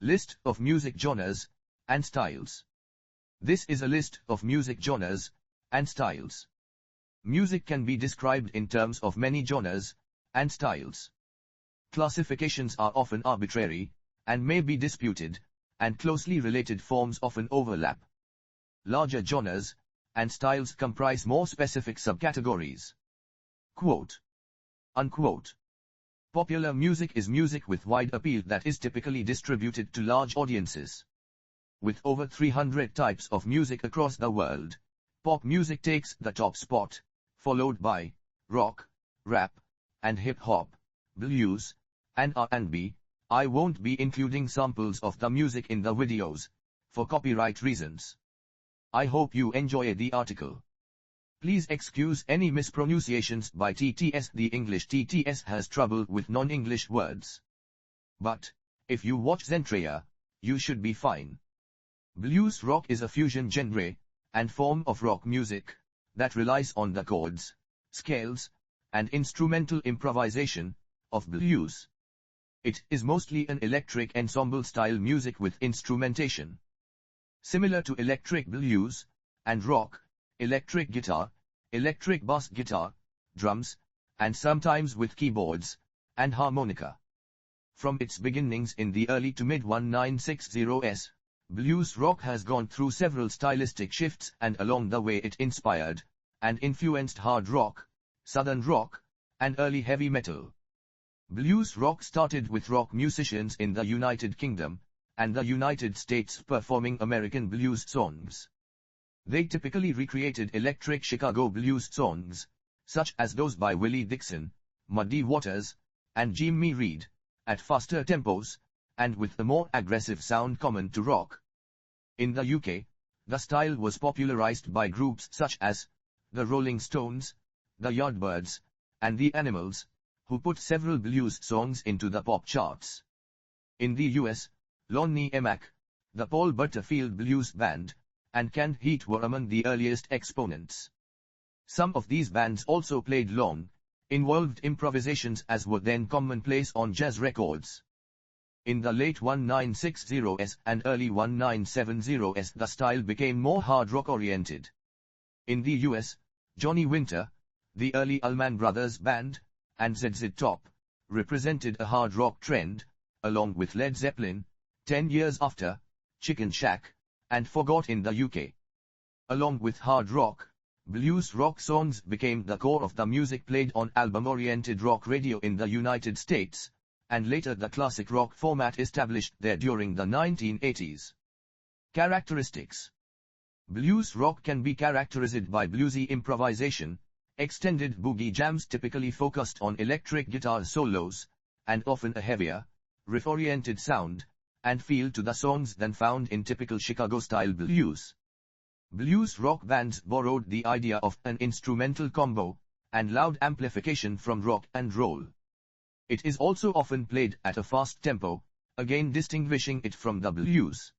List of music genres and styles. This is a list of music genres and styles. Music can be described in terms of many genres and styles. Classifications are often arbitrary and may be disputed, and closely related forms often overlap. Larger genres and styles comprise more specific subcategories. Quote, unquote. Popular music is music with wide appeal that is typically distributed to large audiences. With over 300 types of music across the world, pop music takes the top spot, followed by rock, rap, and hip-hop, blues, and R&B. I won't be including samples of the music in the videos, for copyright reasons. I hope you enjoy the article. Please excuse any mispronunciations by TTS. The English TTS has trouble with non-English words. But, if you watch Zentreya, you should be fine. Blues rock is a fusion genre and form of rock music that relies on the chords, scales, and instrumental improvisation of blues. It is mostly an electric ensemble-style music with instrumentation. Similar to electric blues and rock, electric guitar, electric bass guitar, drums, and sometimes with keyboards and harmonica. From its beginnings in the early to mid-1960s, blues rock has gone through several stylistic shifts, and along the way it inspired and influenced hard rock, southern rock, and early heavy metal. Blues rock started with rock musicians in the United Kingdom and the United States performing American blues songs. They typically recreated electric Chicago blues songs, such as those by Willie Dixon, Muddy Waters, and Jimmy Reed, at faster tempos, and with a more aggressive sound common to rock. In the UK, the style was popularized by groups such as the Rolling Stones, the Yardbirds, and the Animals, who put several blues songs into the pop charts. In the US, Lonnie Emack, the Paul Butterfield Blues Band, and Canned Heat were among the earliest exponents. Some of these bands also played long, involved improvisations as were then commonplace on jazz records. In the late 1960s and early 1970s the style became more hard rock oriented. In the US, Johnny Winter, the early Allman Brothers Band, and ZZ Top, represented a hard rock trend, along with Led Zeppelin, 10 years after, Chicken Shack, and Forgot in the UK. Along with hard rock, blues rock songs became the core of the music played on album-oriented rock radio in the United States, and later the classic rock format established there during the 1980s. Characteristics. Blues rock can be characterized by bluesy improvisation, extended boogie jams typically focused on electric guitar solos, and often a heavier, riff-oriented sound and feel to the songs than found in typical Chicago-style blues. Blues rock bands borrowed the idea of an instrumental combo and loud amplification from rock and roll. It is also often played at a fast tempo, again distinguishing it from the blues.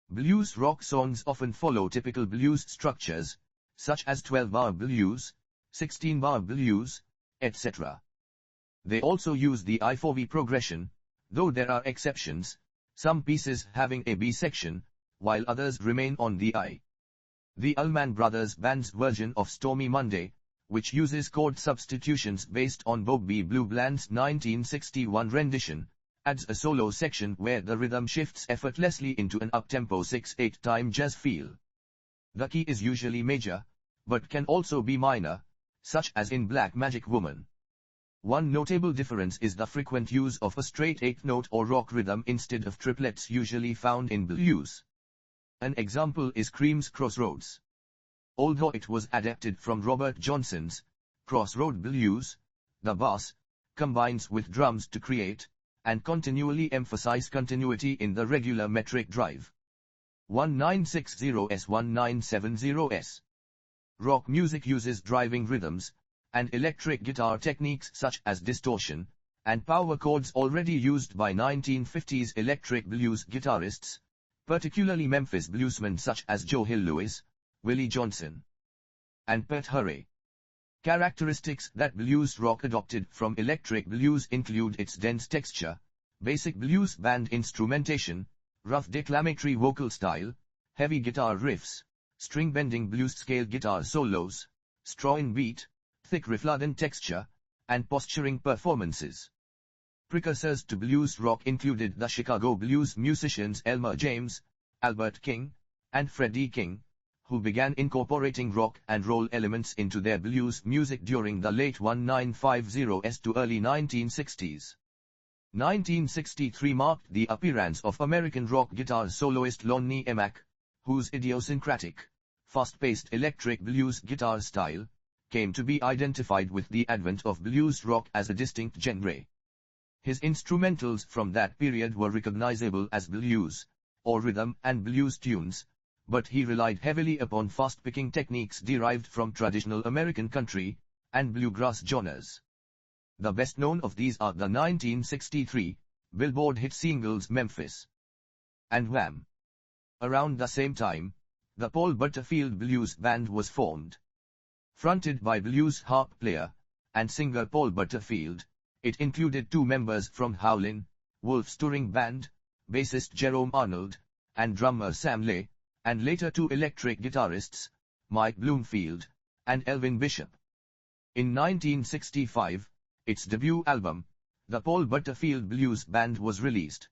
Blues rock songs often follow typical blues structures, such as 12-bar blues, 16-bar blues, etc. They also use the I4V progression, though there are exceptions, some pieces having a B section, while others remain on the I. The Allman Brothers Band's version of Stormy Monday, which uses chord substitutions based on Bobby Blue Bland's 1961 rendition, adds a solo section where the rhythm shifts effortlessly into an up-tempo 6/8 time jazz feel. The key is usually major, but can also be minor, such as in Black Magic Woman. One notable difference is the frequent use of a straight 8-note or rock rhythm instead of triplets usually found in blues. An example is Cream's Crossroads. Although it was adapted from Robert Johnson's Crossroad Blues, the bass combines with drums to create and continually emphasize continuity in the regular metric drive. 1960s-1970s. Rock music uses driving rhythms and electric guitar techniques such as distortion and power chords already used by 1950s electric blues guitarists, particularly Memphis bluesmen such as Joe Hill Lewis, Willie Johnson, and Pet Hurray. Characteristics that blues rock adopted from electric blues include its dense texture, basic blues band instrumentation, rough declamatory vocal style, heavy guitar riffs, string-bending blues scale guitar solos, straw-in beat, thick riff-laden texture, and posturing performances. Precursors to blues rock included the Chicago blues musicians Elmer James, Albert King, and Freddie King, who began incorporating rock and roll elements into their blues music during the late 1950s to early 1960s. 1963 marked the appearance of American rock guitar soloist Lonnie Emack, whose idiosyncratic, fast-paced electric blues guitar style came to be identified with the advent of blues rock as a distinct genre. His instrumentals from that period were recognizable as blues, or rhythm and blues tunes, but he relied heavily upon fast-picking techniques derived from traditional American country and bluegrass genres. The best known of these are the 1963 Billboard hit singles Memphis and Wham. Around the same time, the Paul Butterfield Blues Band was formed. Fronted by blues harp player and singer Paul Butterfield, it included 2 members from Howlin' Wolf's touring band, bassist Jerome Arnold, and drummer Sam Lay, and later 2 electric guitarists, Mike Bloomfield and Elvin Bishop. In 1965, its debut album, The Paul Butterfield Blues Band, was released.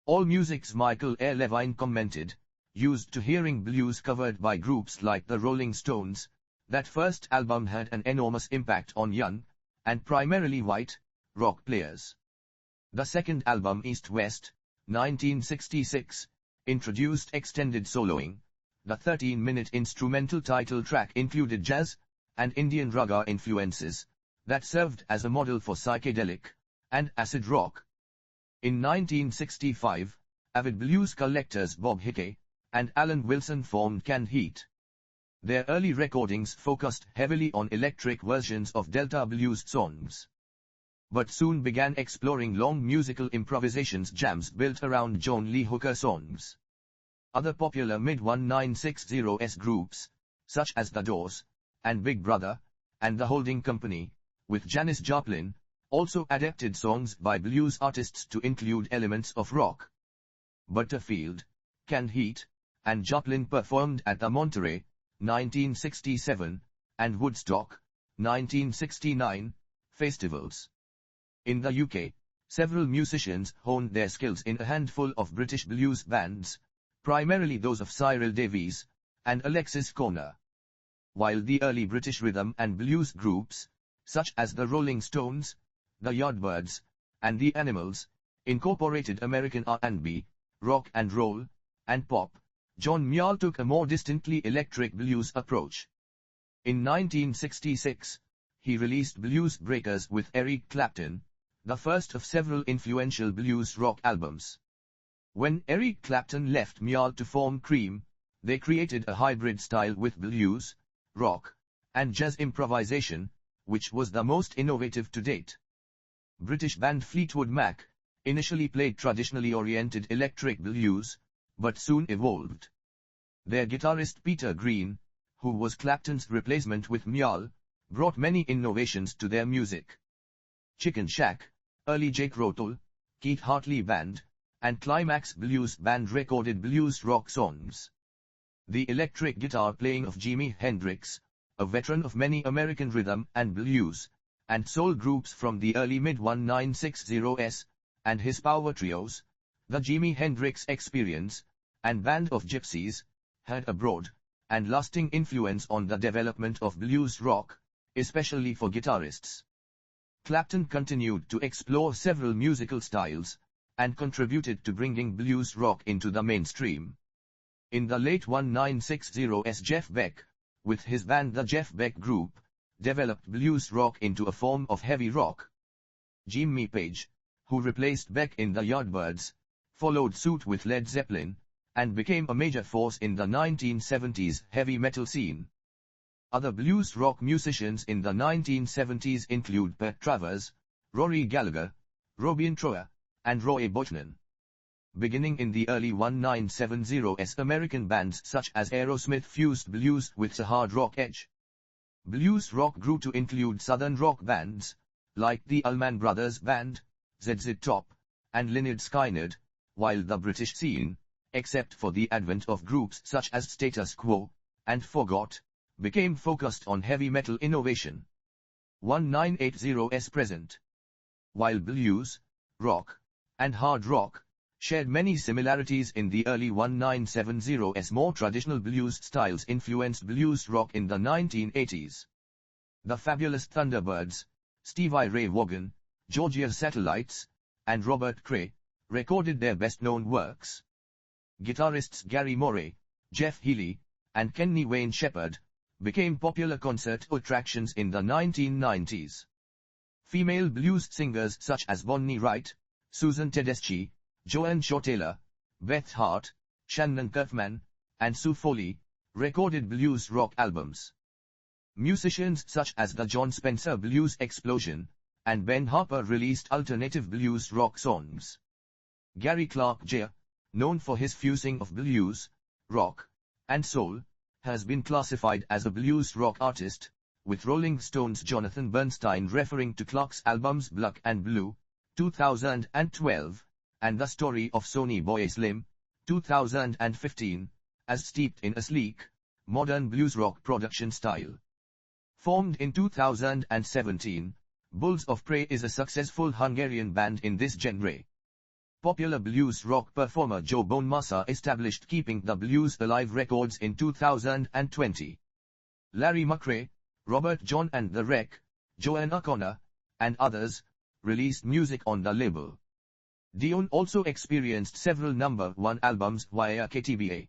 AllMusic's Michael A. Levine commented, "Used to hearing blues covered by groups like the Rolling Stones, that first album had an enormous impact on young, and primarily white, rock players." The second album, East West, 1966, introduced extended soloing. The 13-minute instrumental title track included jazz and Indian raga influences that served as a model for psychedelic and acid rock. In 1965, avid blues collectors Bob Hickey and Alan Wilson formed Canned Heat. Their early recordings focused heavily on electric versions of Delta blues songs, but soon began exploring long musical improvisations jams built around John Lee Hooker songs. Other popular mid-1960s groups, such as The Doors, and Big Brother, and The Holding Company, with Janis Joplin, also adapted songs by blues artists to include elements of rock. Butterfield, Canned Heat, and Joplin performed at the Monterey, 1967, and Woodstock, 1969, festivals. In the UK, several musicians honed their skills in a handful of British blues bands, primarily those of Cyril Davies and Alexis Corner. While the early British rhythm and blues groups, such as the Rolling Stones, the Yardbirds, and the Animals, incorporated American R&B, rock and roll, and pop, John Mayall took a more distinctly electric blues approach. In 1966, he released Blues Breakers with Eric Clapton, the first of several influential blues rock albums. When Eric Clapton left Mayall to form Cream, they created a hybrid style with blues, rock, and jazz improvisation, which was the most innovative to date. British band Fleetwood Mac initially played traditionally oriented electric blues, but soon evolved. Their guitarist Peter Green, who was Clapton's replacement with Mayall, brought many innovations to their music. Chicken Shack, early Jake Rotal, Keith Hartley Band, and Climax Blues Band recorded blues rock songs. The electric guitar playing of Jimi Hendrix, a veteran of many American rhythm and blues and soul groups from the early mid-1960s, and his power trios, the Jimi Hendrix Experience, and Band of Gypsies, had a broad and lasting influence on the development of blues rock, especially for guitarists. Clapton continued to explore several musical styles, and contributed to bringing blues rock into the mainstream. In the late 1960s, Jeff Beck, with his band the Jeff Beck Group, developed blues rock into a form of heavy rock. Jimmy Page, who replaced Beck in the Yardbirds, followed suit with Led Zeppelin, and became a major force in the 1970s heavy metal scene. Other blues rock musicians in the 1970s include Pat Travers, Rory Gallagher, Robin Troyer, and Roy Buchanan. Beginning in the early 1970s, American bands such as Aerosmith fused blues with a hard rock edge. Blues rock grew to include southern rock bands, like the Allman Brothers Band, ZZ Top, and Lynyrd Skynyrd, while the British scene, except for the advent of groups such as Status Quo and Forgot, became focused on heavy metal innovation. 1980s present. While blues, rock, and hard rock shared many similarities in the early 1970s, more traditional blues styles influenced blues rock in the 1980s. The Fabulous Thunderbirds, Stevie Ray Vaughan, Georgia Satellites, and Robert Cray recorded their best-known works. Guitarists Gary Moray, Jeff Healey, and Kenny Wayne Shepherd became popular concert attractions in the 1990s. Female blues singers such as Bonnie Wright, Susan Tedeschi, Joan Shaw Taylor, Beth Hart, Shannon Kurtman, and Sue Foley recorded blues rock albums. Musicians such as the John Spencer Blues Explosion and Ben Harper released alternative blues rock songs. Gary Clark Jr., known for his fusing of blues, rock, and soul, has been classified as a blues rock artist, with Rolling Stone's Jonathan Bernstein referring to Clark's albums Black and Blue, 2012, and The Story of Sonny Boy Slim, 2015, as steeped in a sleek, modern blues rock production style. Formed in 2017, Bulls of Prey is a successful Hungarian band in this genre. Popular blues rock performer Joe Bonamassa established Keeping the Blues Alive Records in 2020. Larry McRae, Robert John and the Wreck, Joanna Connor, and others released music on the label. Dion also experienced several number 1 albums via KTBA.